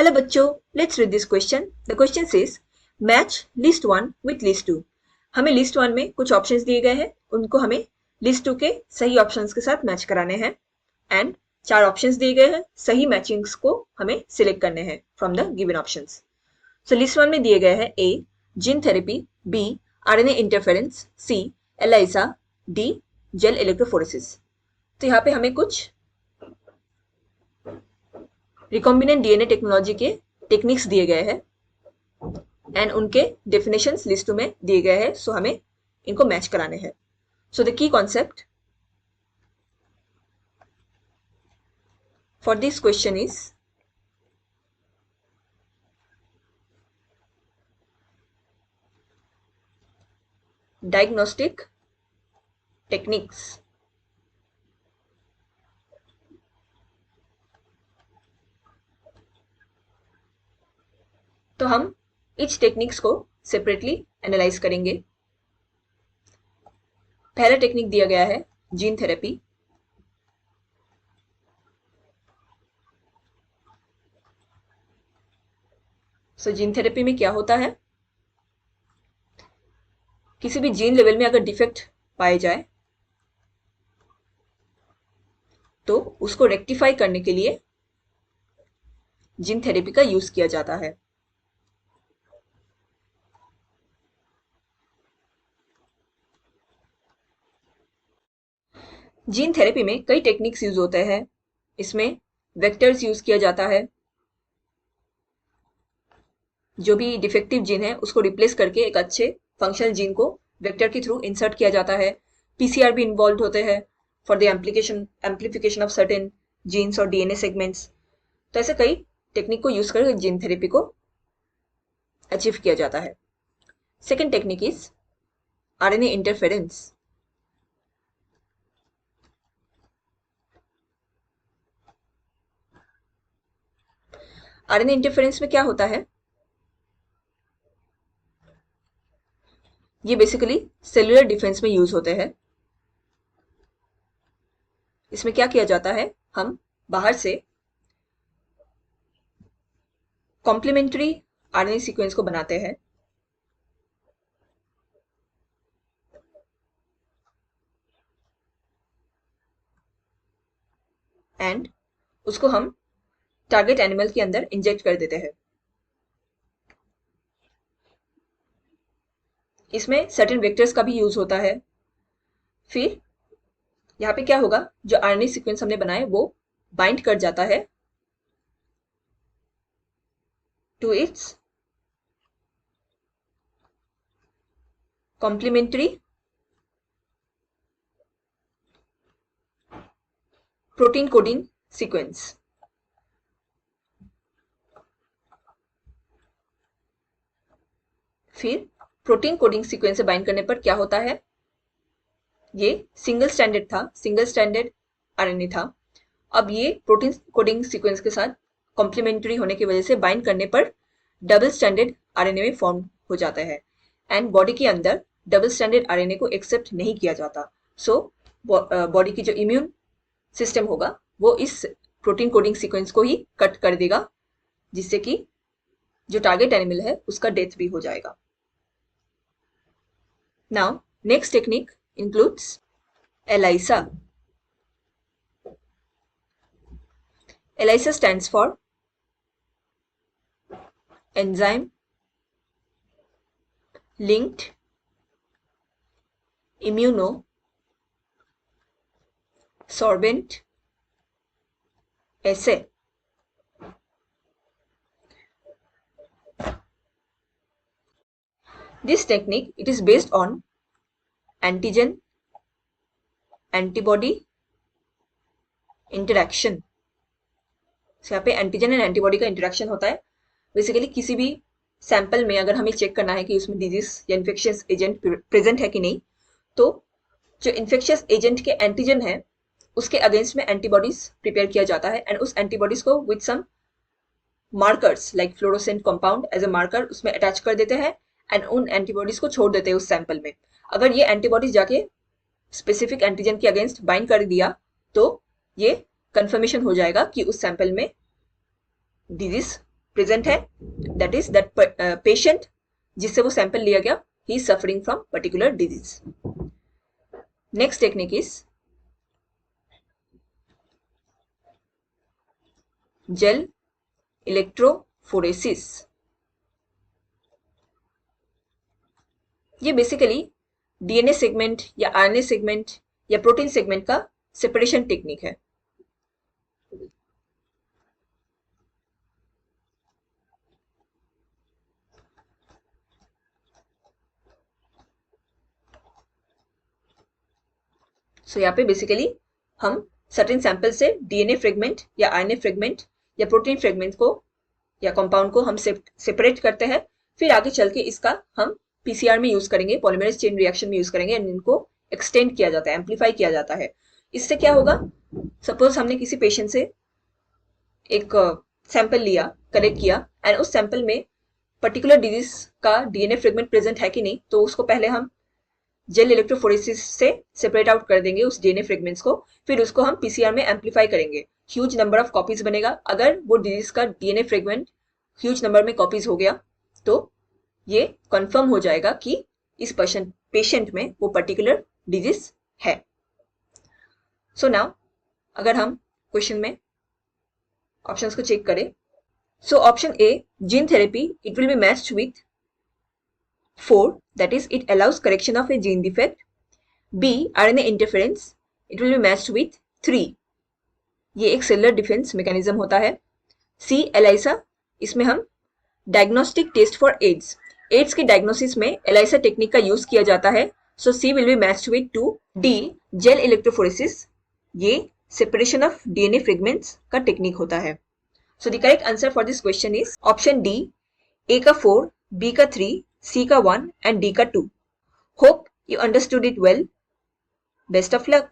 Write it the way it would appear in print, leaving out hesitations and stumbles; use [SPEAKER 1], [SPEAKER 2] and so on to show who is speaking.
[SPEAKER 1] Hello बच्चों, let's read this question. The question says match list 1 with list 2. हमें list 1 में कुछ options दिए गए हैं, उनको हमें list 2 के सही ऑप्शंस के साथ मैच कराने हैं एंड 4 ऑप्शंस दिए गए हैं, सही मैचिंग्स को हमें सिलेक्ट करने हैं from the given options. So list 1 में दिए गए हैं A gene therapy, B RNA interference, C ELISA, D gel electrophoresis. तो यहाँ पे हमें कुछ रिकॉम्बिनेंट डीएनए टेक्नोलॉजी के टेक्निक्स दिए गए हैं एंड उनके डेफिनेशंस लिस्ट में दिए गए हैं. सो हमें इनको मैच कराने हैं. So the key concept for this question is diagnostic techniques. तो हम इच टेक्निक्स को सेपरेटली एनालाइज करेंगे. पहला टेक्निक दिया गया है जीन थेरेपी. सो जीन थेरेपी में क्या होता है, किसी भी जीन लेवल में अगर डिफेक्ट पाए जाए तो उसको रेक्टिफाई करने के लिए जीन थेरेपी का यूज किया जाता है. जीन थेरेपी में कई टेक्निक्स यूज होते हैं. इसमें वेक्टर्स यूज किया जाता है. जो भी डिफेक्टिव जीन है उसको रिप्लेस करके एक अच्छे फंक्शनल जीन को वेक्टर के थ्रू इंसर्ट किया जाता है. पीसीआर भी इन्वॉल्व होते हैं for the amplification of certain jeans और डीएनए सेगमेंट्स. तो ऐसे कई टेक्निक को यूज कर जीन थेरेपी को अचीव किया जाता है. Second technique is RNA interference. RNA interference में क्या होता है, ये बेसिकली सेलुलर डिफेंस में यूज होते हैं. इसमें क्या किया जाता है, हम बाहर से कॉम्प्लीमेंट्री आरएनए सीक्वेंस को बनाते हैं एंड उसको हम टारगेट एनिमल के अंदर इंजेक्ट कर देते हैं. इसमें सर्टेन वेक्टर्स का भी यूज होता है. फिर यहाँ पे क्या होगा, जो आरएनए सीक्वेंस हमने बनाए वो बाइंड कर जाता है to its complementary protein coding sequence. फिर प्रोटीन कोडिंग सीक्वेंस से बाइंड करने पर क्या होता है, ये सिंगल स्टैंडर्ड आरएनए था. अब ये प्रोटीन कोडिंग सीक्वेंस के साथ कॉम्प्लीमेंट्री होने की वजह से बाइंड करने पर डबल स्टैंडर्ड आरएनए में फॉर्म हो जाता है एंड बॉडी के अंदर डबल स्टैंडर्ड आरएनए को एक्सेप्ट नहीं किया जाता. सो बॉडी की जो इम्यून सिस्टम होगा वो इस प्रोटीन कोडिंग सीक्वेंस को ही कट कर देगा, जिससे कि जो टारगेट एनिमल है उसका डेथ भी हो जाएगा. Now next technique includes ELISA. ELISA stands for Enzyme Linked Immunosorbent Assay. This technique, it is based on antigen antibody interaction. यहाँ पे एंटीजन एंड एंटीबॉडी का इंटरैक्शन होता है. बेसिकली किसी भी सैंपल में अगर हमें चेक करना है कि उसमें डिजीज या इन्फेक्शियस एजेंट प्रेजेंट है कि नहीं, तो जो इन्फेक्शियस एजेंट के एंटीजन है उसके अगेंस्ट में एंटीबॉडीज प्रिपेयर किया जाता है एंड उस एंटीबॉडीज को with some markers like fluorescent compound as a marker उसमें अटैच कर देते हैं एंड उन एंटीबॉडीज को छोड़ देते हैं उस सैंपल में. अगर ये एंटीबॉडीज जाके स्पेसिफिक एंटीजन के अगेंस्ट बाइंड कर दिया तो ये कंफर्मेशन हो जाएगा कि उस सैंपल में डिजीज प्रेजेंट है, दैट इज दैट पेशेंट जिससे वो सैंपल लिया गया, he is suffering from particular disease. Next technique is jail electrophoresis. ये बेसिकली डीएनए सेगमेंट या आरएनए सेगमेंट या प्रोटीन सेगमेंट का सेपरेशन टेक्निक है. सो यहाँ पे बेसिकली हम सर्टेन सैंपल से डीएनए फ्रेगमेंट या आरएनए फ्रेगमेंट या प्रोटीन फ्रेगमेंट को या कंपाउंड को हम सेपरेट करते हैं. फिर आगे चल के इसका हम पीसीआर में यूज करेंगे, पॉलीमरेज चेन रिएक्शन में यूज करेंगे एंड इनको एक्सटेंड किया जाता है, एम्पलीफाई किया जाता है. इससे क्या होगा, सपोज हमने किसी पेशेंट से एक सैंपल लिया, कलेक्ट किया एंड उस सैंपल में पर्टिकुलर डिजीज का डीएनए फ्रेगमेंट प्रेजेंट है कि नहीं, तो उसको पहले हम जेल इलेक्ट्रोफोरेसिस से सेपरेट आउट कर देंगे उस डीएनए फ्रेगमेंट्स को. फिर उसको हम पीसीआर में एम्पलीफाई करेंगे, ह्यूज नंबर ऑफ कॉपीज बनेगा. अगर वो डिजीज का डीएनए फ्रेगमेंट ह्यूज नंबर में कॉपीज हो गया तो ये कंफर्म हो जाएगा कि इस पेशेंट में वो पर्टिकुलर डिजीज है. सो नाउ अगर हम क्वेश्चन में ऑप्शंस को चेक करें, so option A gene therapy, it will be matched with 4, that is it allows correction of a gene defect. B, RNA interference, it will be matched with 3. ये एक cellular defence mechanism होता है. C, ELISA, इसमें हम diagnostic test for AIDS की diagnosis में ELISA technique का use किया जाता है. So C will be matched with 2. D, gel electrophoresis, ये सेपरेशन ऑफ डीएनए फ्रेगमेंट्स का टेक्निक होता है. So the correct answer for this question is option D, A का 4, बी का 3, C का 1 and D का 2. Hope you understood it well. Best of luck.